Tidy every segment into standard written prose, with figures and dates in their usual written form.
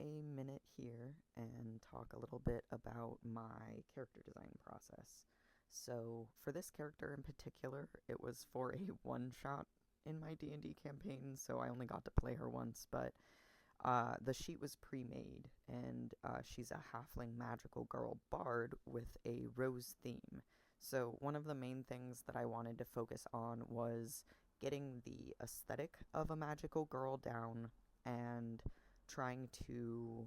a minute here and talk a little bit about my character design process. So, for this character in particular, it was for a one-shot in my D&D campaign, so I only got to play her once, but the sheet was pre-made, and she's a halfling magical girl bard with a rose theme. So one of the main things that I wanted to focus on was getting the aesthetic of a magical girl down and trying to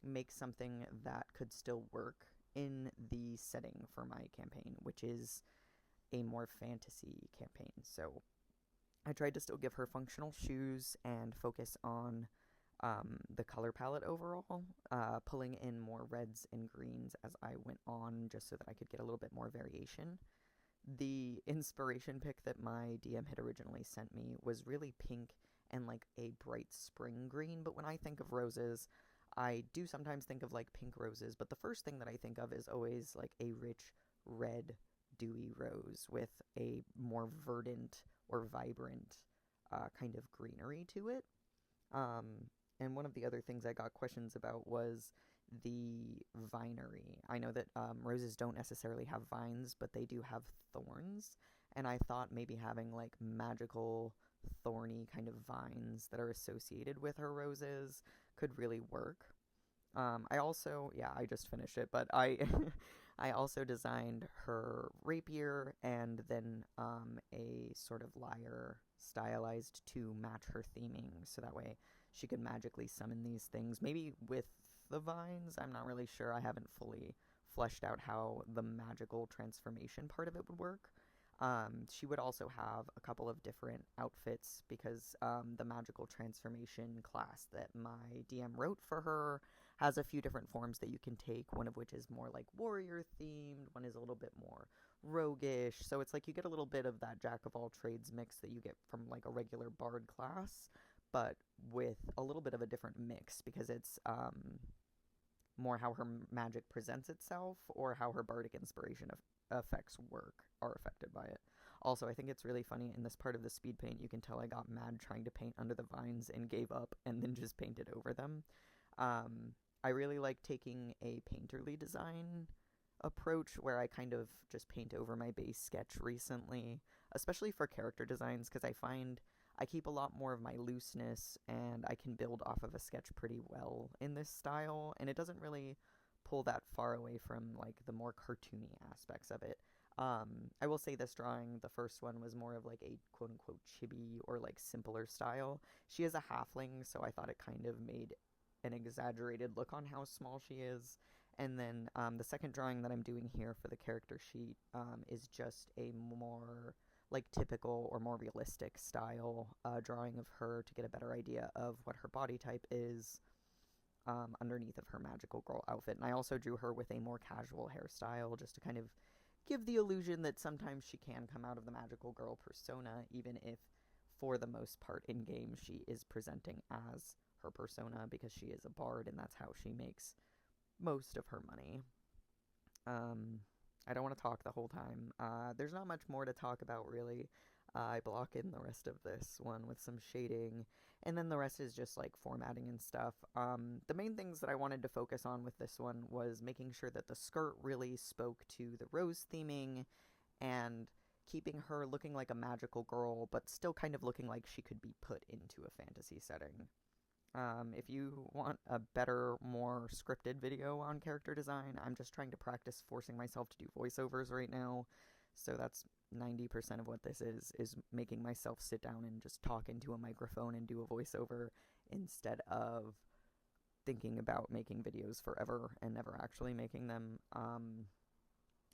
make something that could still work in the setting for my campaign, which is a more fantasy campaign. So I tried to still give her functional shoes and focus on the color palette overall, pulling in more reds and greens as I went on just so that I could get a little bit more variation. The inspiration pick that my DM had originally sent me was really pink and like a bright spring green, but when I think of roses, I do sometimes think of like pink roses, but the first thing that I think of is always like a rich red dewy rose with a more verdant or vibrant kind of greenery to it. Um, and one of the other things I got questions about was the vinery. I know that roses don't necessarily have vines, but they do have thorns. And I thought maybe having like magical, thorny kind of vines that are associated with her roses could really work. I also, yeah, I just finished it, but I also designed her rapier and then a sort of lyre stylized to match her theming, so that way she could magically summon these things. Maybe with the vines, I'm not really sure. I haven't fully fleshed out how the magical transformation part of it would work. She would also have a couple of different outfits because the magical transformation class that my DM wrote for her has a few different forms that you can take, one of which is more like warrior themed, one is a little bit more roguish, so it's like you get a little bit of that jack of all trades mix that you get from like a regular bard class, but with a little bit of a different mix because it's more how her magic presents itself or how her bardic inspiration effects work are affected by it. Also, I think it's really funny in this part of the speed paint, you can tell I got mad trying to paint under the vines and gave up and then just painted over them. I really like taking a painterly design approach where I kind of just paint over my base sketch recently, especially for character designs, because I find I keep a lot more of my looseness and I can build off of a sketch pretty well in this style, and it doesn't really pull that far away from like the more cartoony aspects of it. I will say this drawing, the first one, was more of like a quote unquote chibi or like simpler style. She is a halfling, so I thought it kind of made an exaggerated look on how small she is. And then the second drawing that I'm doing here for the character sheet is just a more like typical or more realistic style drawing of her to get a better idea of what her body type is underneath of her magical girl outfit. And I also drew her with a more casual hairstyle just to kind of give the illusion that sometimes she can come out of the magical girl persona, even if for the most part in game she is presenting as her persona because she is a bard and that's how she makes most of her money. I don't want to talk the whole time. There's not much more to talk about, really. I block in the rest of this one with some shading, and then the rest is just like formatting and stuff. The main things that I wanted to focus on with this one was making sure that the skirt really spoke to the rose theming and keeping her looking like a magical girl, but still kind of looking like she could be put into a fantasy setting. If you want a better, more scripted video on character design, I'm just trying to practice forcing myself to do voiceovers right now. So that's 90% of what this is making myself sit down and just talk into a microphone and do a voiceover instead of thinking about making videos forever and never actually making them.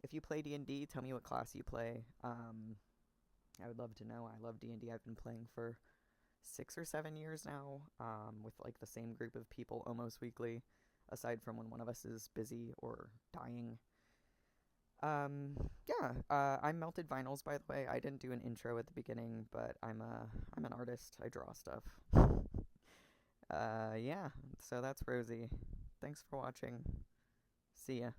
If you play D&D, tell me what class you play. I would love to know. I love D&D. I've been playing for 6 or 7 years now, with like the same group of people almost weekly, aside from when one of us is busy or dying. I'm Melted Vinyls, by the way. I didn't do an intro at the beginning, but I'm an artist. I draw stuff. Yeah, so that's Rosie. Thanks for watching. See ya.